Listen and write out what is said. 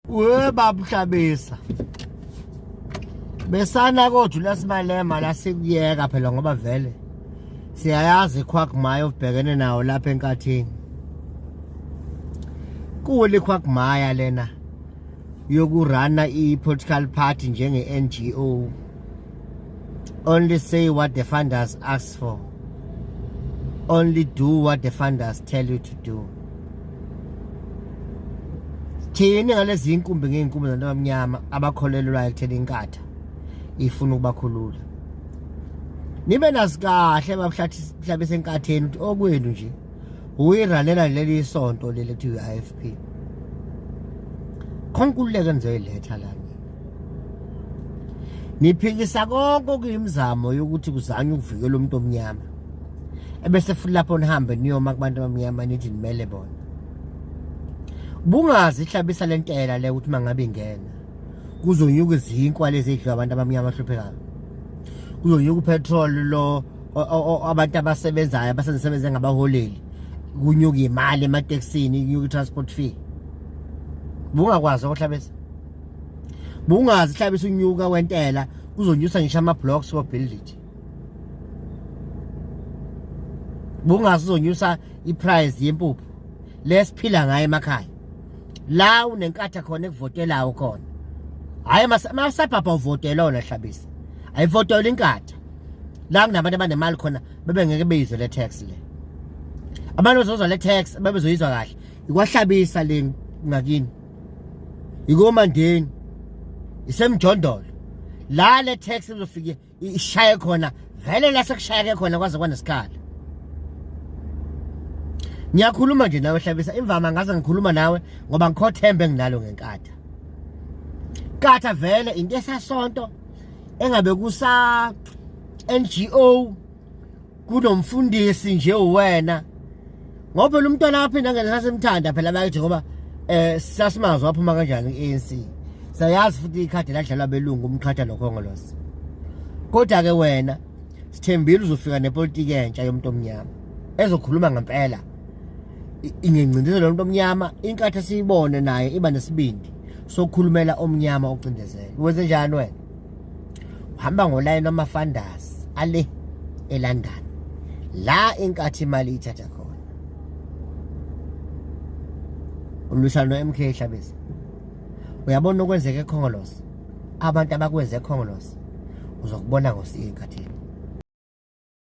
Babhlabisa besana koJulius Malema la sikuyeka phela ngoba vele siyayazi iQuagmire ubhekene nawo lapha enkathini. Kule iQuagmire lena yokurana i-political party njenge NGO. Only say what the funders ask for. Only do what the funders tell you to do. Thini ngalezi inkumbi ngeenkumbi zantu abamnyama abakholelwa ekutheni inkatha ifuna ukubakhulula. Nibe nasikahle bahlabisa enkatheni ukuthi okwenu nje uyiranela leli isonto leli ethi iAFP. Khonkululeke nizoyiletha lana. Niphikisa konke okuyimizamo yokuthi kuzanywe ukuvikela umuntu omnyama. Ebese futhi lapho nihambe niyoma kubantu abamnyama nithi nimele bona. Bungazi ihlabisa lentela le ukuthi mangabe ingena kuzonyuka izinkwa lezi edliwa abantu abamnyama ahluphekayo. Kuzonyuka upetrol lo abantu abasebenzayo abasebenza ngabaholeli. Kunyuka imali emateksini, kunyuka transport fee. Bungakwazi ukuhlabisa. Bungazi ihlabisa unyuka wentela kuzonyusa ngisho ama blocks for building. Bungazi uzonyusa iprice yempuphu lesiphila ngayo emakhaya. La unenkatha khona ekuvotelayo khona. Hayi masapapa uvotela wona hlabisa. Ayivotela inkatha. La kunabantu abanemali khona bebe ngeke beyizwe le tax le. Abantu bazozwa le tax bebezoyizwa kahle. Ikwahlabisa le ngakini. IkoMandeni. Isemjondolo. La le tax izofike ishaye khona vele la sekushaya khona kwaze kwanesikhala. Ngiyakhuluma nje nawe hlabisa imvama ngaze ngikhuluma nawe ngoba ngikhothembe enginalo ngenkatha. Nkatha vele into esasonto engabe kusa NGO kunomfundisi nje uwena. Ngoba lo mntwana aphinda ngene sasemthanda phela bayithi ngoba sasimazi waphuma kanjani iANC. Sayazi futhi ikhadi ladlalwa belungu umqhatha nokhongolose. Kodwa ke wena sithembile uzofika nepolitiki entsha yomuntu omnyama ezokhuluma ngempela. Ingengcindezelo lomuntu omnyama inkatha siyibone naye iba nesibindi sokukhulumela omnyama ocindezela. Wenze njani wena? Uhamba ngoline noma funders ale eLondon. La inkatha imali ithatha khona. Ulusana no MK hlabisa. Uyabona okwenzeka eKhongolose. Abantu abakwenza eKhongolose uzokubona ngosiye enkathini.